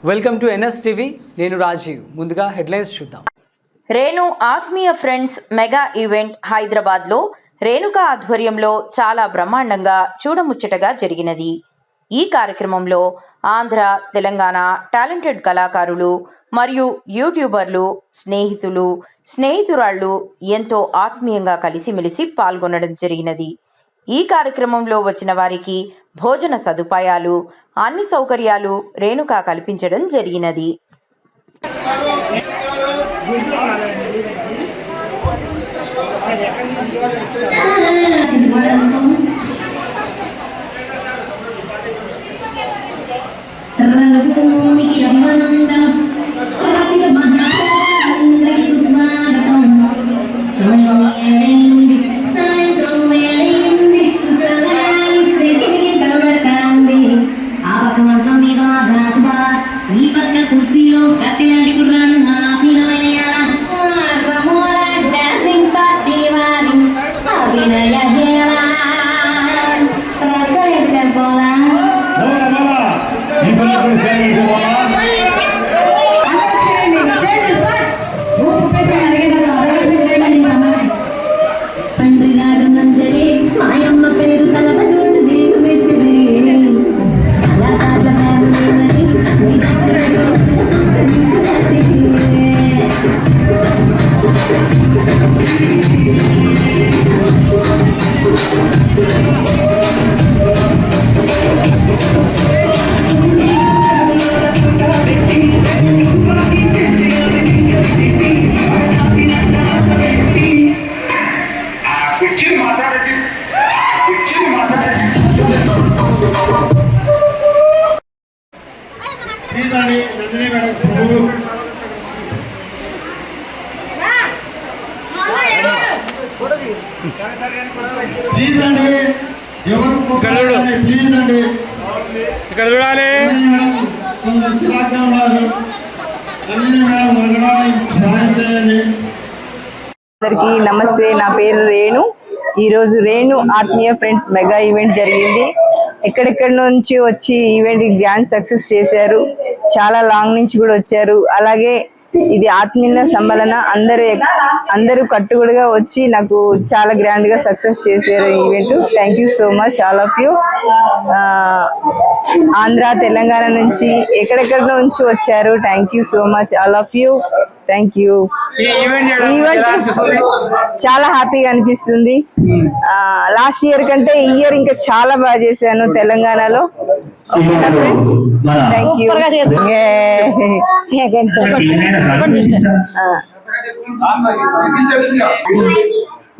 Welcome to NS TV. నేను రాజీవ్. ముందుగా headlines చూద్దాం. రేణు ఆత్మీయ ఫ్రెండ్స్ మెగా ఈవెంట్ హైదరాబాద్లో రేణుక ఆధ్వర్యంలో చాలా బ్రహ్మాండంగా చూడముచ్చటగా జరిగినది. ఈ కార్యక్రమంలో ఆంధ్ర, తెలంగాణ టాలెంటెడ్ కళాకారులు మరియు యూట్యూబర్లు, స్నేహితురాళ్ళు ఎంతో ఆత్మీయంగా కలిసిమెలిసి పాల్గొనడం జరిగినది. ఈ కార్యక్రమంలో వచ్చిన వారికి భోజన సదుపాయాలు, అన్ని సౌకర్యాలు రేణుక కల్పించడం జరిగినది. ఇక్కడ చూడాలి. అందరికీ నమస్తే. నా పేరు రేణు. ఈరోజు రేణు ఆత్మీయ ఫ్రెండ్స్ మెగా ఈవెంట్ జరిగింది. ఎక్కడెక్కడి నుంచి వచ్చి ఈవెంట్ గ్రాండ్ సక్సెస్ చేశారు. చాలా లాంగ్ నుంచి కూడా వచ్చారు. అలాగే ఇది ఆత్మీయ సమ్మేళన. అందరూ కట్టుబడిగా వచ్చి నాకు చాలా గ్రాండ్ గా సక్సెస్ చేశారు event. Thank you so much all of you. Andhra, Telangana నుంచి ఎక్కడెక్కడ నుంచి వచ్చారు. Thank you so much all of you. Thank you. Event చాలా హ్యాపీగా అనిపిస్తుంది. లాస్ట్ ఇయర్ కంటే ఈ ఇయర్ ఇంకా చాలా బాగా చేశాను తెలంగాణలో. Thank you.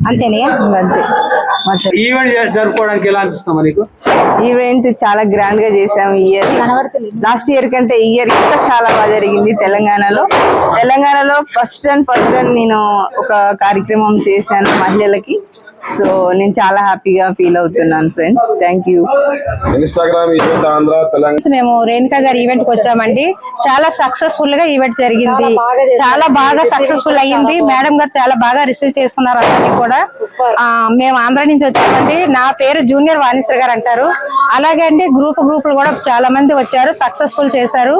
అంతేనా? అంతే. ఈవెంట్ జరుపుకోవడానికి ఎలా అనిపిస్తుంది మీకు? ఈవెంట్ చాలా గ్రాండ్ గా చేసాము ఈ ఇయర్. లాస్ట్ ఇయర్ కంటే ఈ ఇయర్ ఇంకా చాలా బాగా జరిగింది తెలంగాణలో ఫస్ట్ నేను ఒక కార్యక్రమం చేశాను మహిళలకి. సో నేను చాలా హ్యాపీగా ఫీల్ అవుతున్నాను friends. Thank you. Instagram event Andhra, Telangana. మేము రేణుక గారి ఈవెంట్ కి వచ్చామండి. చాలా సక్సెస్ఫుల్ గా ఈవెంట్ జరిగింది. చాలా బాగా సక్సెస్ఫుల్ అయ్యింది. మేడం గారు చాలా బాగా రిసీవ్ చేసుకున్నారు అందరినీ కూడా. మేము ఆంధ్ర నుంచి వచ్చామండి. నా పేరు జూనియర్ వాణిశ్రీ గారు అంటారు. అలాగే అండి గ్రూపులు కూడా చాలా మంది వచ్చారు, సక్సెస్ఫుల్ చేశారు.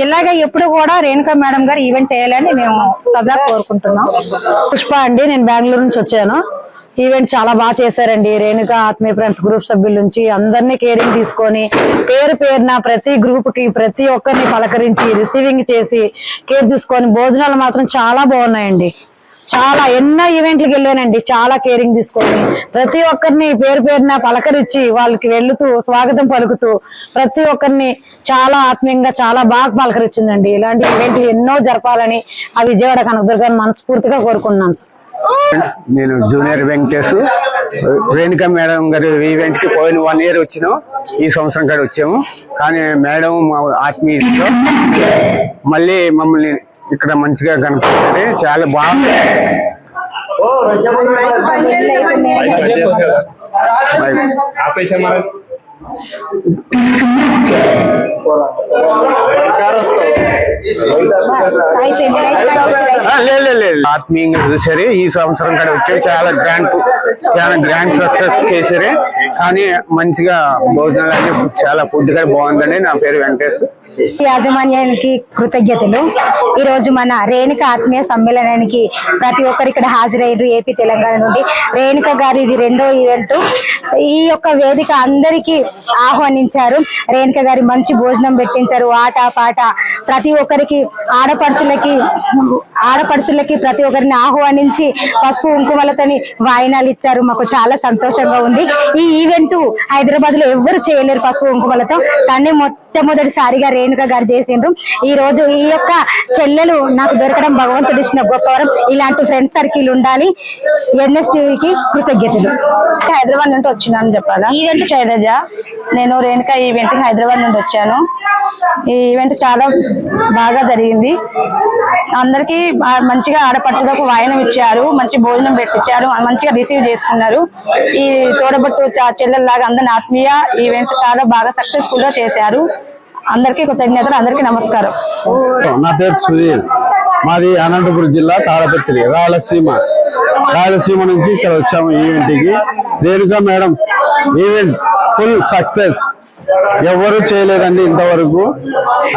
ఇలాగే ఎప్పుడు కూడా రేణుక మేడం గారు ఈవెంట్ చేయాలని మేము సదా కోరుకుంటున్నాం. పుష్ప అండి, నేను బెంగళూరు నుంచి వచ్చాను. ఈవెంట్ చాలా బాగా చేశారండి. రేణుక ఆత్మీయ ఫ్రెండ్స్ గ్రూప్ సభ్యుల నుంచి అందరినీ కేరింగ్ తీసుకొని పేరున ప్రతి గ్రూప్ కి ప్రతి ఒక్కరిని పలకరించి రిసీవింగ్ చేసి కేర్ తీసుకొని భోజనాలు మాత్రం చాలా బాగున్నాయండి. చాలా ఎన్నో ఈవెంట్లకు వెళ్ళానండి. చాలా కేరింగ్ తీసుకొని ప్రతి ఒక్కరిని పేరున పలకరించి వాళ్ళకి వెళ్తూ స్వాగతం పలుకుతూ ప్రతి ఒక్కరిని చాలా ఆత్మీయంగా చాలా బాగా పలకరించిందండి. ఇలాంటి ఈవెంట్లు ఎన్నో జరపాలని ఆ విజయవాడ కనకదుర్గాన్ని మనస్ఫూర్తిగా కోరుకుంటున్నాను సార్. నేను జూనియర్ వెంకటేష్. రేణుక మేడం గారి ఈవెంట్ కి పోయిన 1 year వచ్చినాం. ఈ సంవత్సరం కూడా వచ్చాము. కానీ మేడం ఆత్మీయతో మళ్ళీ మమ్మల్ని ఇక్కడ మంచిగా కనపడుతుంది. చాలా బాగుంది. ఆత్మీయంగా చూసారు. ఈ సంవత్సరం కూడా వచ్చారు. చాలా గ్రాండ్ సక్సెస్ చేశారు. కానీ మంచిగా భోజనాలు అన్ని చాలా ఫుడ్ కూడా బాగుందండి. నా పేరు వెంకటేష్. యాజమాన్యానికి కృతజ్ఞతలు. ఈ రోజు మన రేణుక ఆత్మీయ సమ్మేళనానికి ప్రతి ఒక్కరు ఇక్కడ హాజరయ్యారు. ఏపీ తెలంగాణ నుండి రేణుక గారు ఇది 2వ ఈవెంట్. ఈ యొక్క వేదిక అందరికీ ఆహ్వానించారు. రేణుక గారి మంచి భోజనం పెట్టించారు. ఆట పాట ప్రతి ఒక్కరికి ఆడపడుచులకి ప్రతి ఒక్కరిని ఆహ్వానించి పసుపు కుంకుమలతోని వాయినాలు ఇచ్చారు. మాకు చాలా సంతోషంగా ఉంది. ఈ ఈవెంట్ హైదరాబాద్ లో ఎవ్వరు చేయలేరు పసుపు కుంకుమలతో, కానీ మొట్టమొదటిసారిగా రేణుక గారు చేసిండ్రు. ఈ రోజు ఈ యొక్క చెల్లెలు నాకు దొరకడం భగవంతుడు ఇచ్చిన గొప్పవరం. ఇలాంటి ఫ్రెండ్ సర్కిల్ ఉండాలి. ఎన్ఎస్టీవీకి కృతజ్ఞతలు. హైదరాబాద్ నుండి వచ్చినాను చెప్పాలా. ఈవెంట్ శైలజ. నేను రేణుక ఈవెంట్ కి హైదరాబాద్ నుండి వచ్చాను. ఈ ఈవెంట్ చాలా బాగా జరిగింది. అందరికి మంచిగా ఆడపడుచులకు వాయనం ఇచ్చారు, మంచి భోజనం పెట్టించారు, మంచిగా రిసీవ్ చేసుకున్నారు. ఈ తోడబట్టు చెల్లెల్లాగా అందరిని ఆత్మీయ ఈవెంట్ చాలా బాగా సక్సెస్ఫుల్ గా చేశారు. అందరికీ కృతజ్ఞతలు. అందరికీ నమస్కారం. నా పేరు సుధీర్. మాది అనంతపురం జిల్లా తాడపత్రి, రాయలసీమ నుంచి ఇక్కడ వచ్చాము ఈవెంట్ కి. Renuka madam event full success, ఎవరు చేయలేదండి ఇంతవరకు.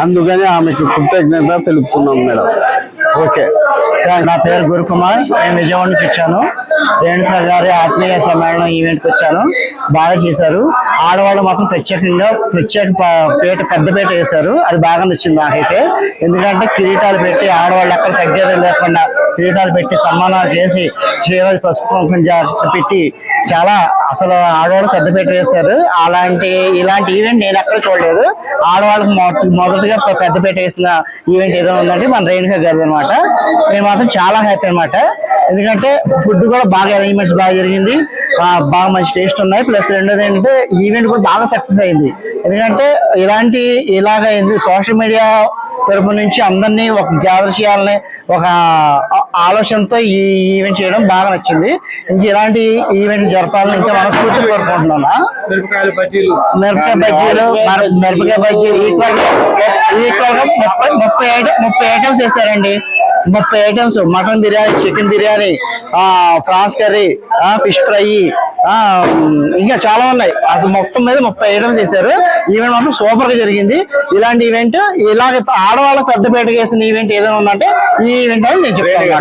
అందుకని ఆమెకు కృతజ్ఞత తెలుపుతున్నాం మేడం. ఓకే. నా పేరు గురుకుమార్. నేను విజయవాడ నుంచి వచ్చాను. రేణుక గారి ఆత్మీయ సమ్మేళనం ఈవెంట్కి వచ్చాను. బాగా చేశారు. ఆడవాళ్ళు మాత్రం ప్రత్యేక పెద్ద పీట వేశారు. అది బాగా నచ్చింది నాకైతే. ఎందుకంటే కిరీటాలు పెట్టి ఆడవాళ్ళు ఎక్కడ తగ్గేది లేకుండా కిరీటాలు పెట్టి సన్మానాలు చేసి చీరలు పసుపు పెట్టి చాలా అసలు ఆడవాళ్ళు పెద్ద పీట వేశారు. ఇలాంటి ఈవెంట్ నేను ఎక్కడ చూడలేదు. ఆడవాళ్ళకి మొదటిగా పెద్ద పీట వేసిన ఈవెంట్ ఏదో ఉందంటే మన రేణుక గారి అనమాట. నేను మాత్రం చాలా హ్యాపీ అనమాట. ఎందుకంటే ఫుడ్ కూడా బాగా అరేంజ్మెంట్స్ బాగా జరిగింది, బాగా మంచి టేస్ట్ ఉన్నాయి. ప్లస్ రెండోది ఏంటంటే ఈవెంట్ కూడా బాగా సక్సెస్ అయింది. ఎందుకంటే ఇలాగైంది సోషల్ మీడియా తరపు నుంచి అందరినీ ఒక గ్యాదర్ చేయాలని ఒక ఆలోచనతో ఈ ఈవెంట్ చేయడం బాగా నచ్చింది. ఇంకా ఇలాంటి ఈవెంట్ జరపాలని ఇంకా మనస్ఫూర్తి కోరుకుంటున్నాను. మిరపకాయ బజ్జీలు ఈక్వల్ గా 30 ఐటమ్స్ వేస్తారండి. 30 items. Mutton biryani, chicken biryani, prawns curry, fish fry, ఇంకా చాలా ఉన్నాయి. అసలు మొత్తం మీద 30 ఐటమ్స్ చేశారు. ఈవెంట్ మాత్రం సూపర్ గా జరిగింది. ఇలాంటి ఈవెంట్ ఇలాగ ఆడవాళ్ళ పెద్ద పేట చేసిన ఈవెంట్ ఏదైనా ఉందంటే ఈ ఈవెంట్ అని నేను చెప్తాను.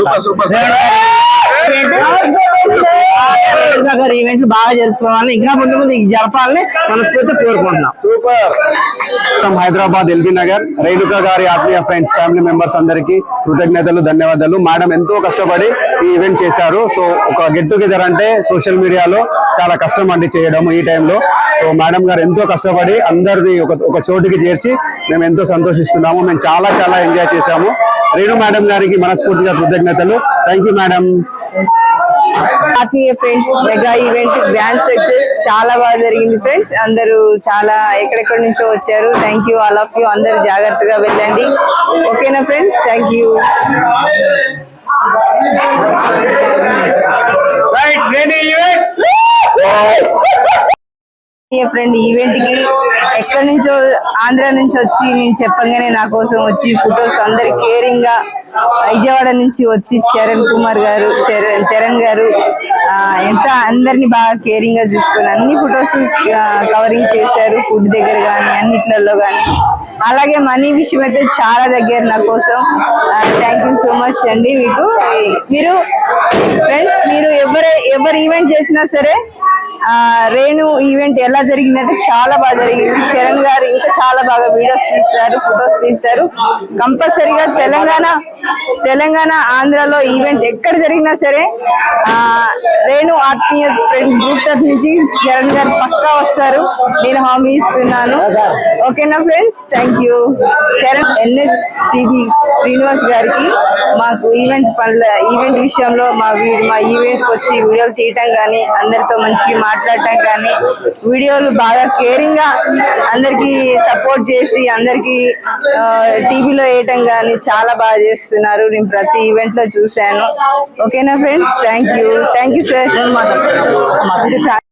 ఈవెంట్లు బాగా జరుపుకోవాలని, ఇంకా ముందు జరపాలని మనస్ఫూర్తిగా కోరుకుంటున్నాం. సూపర్. హైదరాబాద్ ఎల్బీ నగర్ రేణుక గారి ఆత్మీయ ఫ్రెండ్స్ ఫ్యామిలీ మెంబర్స్ అందరికీ కృతజ్ఞతలు, ధన్యవాదాలు. మేడం ఎంతో కష్టపడి ఈ ఈవెంట్ చేశారు. సో ఒక గెట్ టుగెదర్ అంటే సోషల్ మీడియాలో చాలా కష్టం అండి చేయడం ఈ టైంలో. సో మేడం గారు ఎంతో కష్టపడి అందరిది ఒక చోటుకి చేర్చి మేము ఎంతో సంతోషిస్తున్నాము. మేము చాలా ఎంజాయ్ చేశాము. రేణు మేడం గారికి మనస్ఫూర్తిగా కృతజ్ఞతలు. Thank you madam. ఆత్మీయ friends mega event grand success చాలా బాగా జరిగింది ఫ్రెండ్స్. అందరూ చాలా ఎక్కడెక్కడి నుంచో వచ్చారు. Thank you all of you. అందరూ జాగ్రత్తగా వెళ్ళండి. ఓకేనా friends? Thank you. Friend event కి ఎక్కడి నుంచో ఆంధ్ర నుంచి వచ్చి నేను చెప్పగానే నా కోసం వచ్చి ఫొటోస్ అందరి కేరింగ్ గా విజయవాడ నుంచి వచ్చి చరణ్ గారు ఎంత అందరినీ బాగా కేరింగ్ గా చూసుకొని అన్ని ఫొటోస్ కవరింగ్ చేశారు. ఫుడ్ దగ్గర కానీ అన్నిట్లలో కానీ. అలాగే మనీ విషయం అయితే చాలా దగ్గర నా కోసం. థ్యాంక్ యూ సో మచ్ అండి. మీరు ఫ్రెండ్స్ మీరు ఎవరు ఈవెంట్ చేసినా సరే రేణు ఈవెంట్ ఎలా జరిగిందంటే చాలా బాగా జరిగింది. చరణ్ గారు ఇంకా చాలా బాగా వీడియోస్ తీస్తారు, ఫొటోస్ తీస్తారు. కంపల్సరీగా తెలంగాణ ఆంధ్రలో ఈవెంట్ ఎక్కడ జరిగినా సరే రేణు ఆత్మీయ ఫ్రెండ్ గ్రూప్ తరఫు నుంచి చరణ్ గారు పక్కా వస్తారు. నేను హామీ ఇస్తున్నాను. ఓకేనా friends? Thank you. Charan NSTV Srinivas గారికి మాకు ఈవెంట్ విషయంలో మా ఈవెంట్కి వచ్చి వీడియోలు తీయటం కానీ, అందరితో మంచిగా మాట్లాడటం కానీ, వీడియోలు బాగా కేరింగ్ గా అందరికి సపోర్ట్ చేసి అందరికి టీవీలో వేయటం కానీ చాలా బాగా చేస్తున్నారు. నేను ప్రతి ఈవెంట్ లో చూశాను. ఓకేనా ఫ్రెండ్స్? Thank you sir.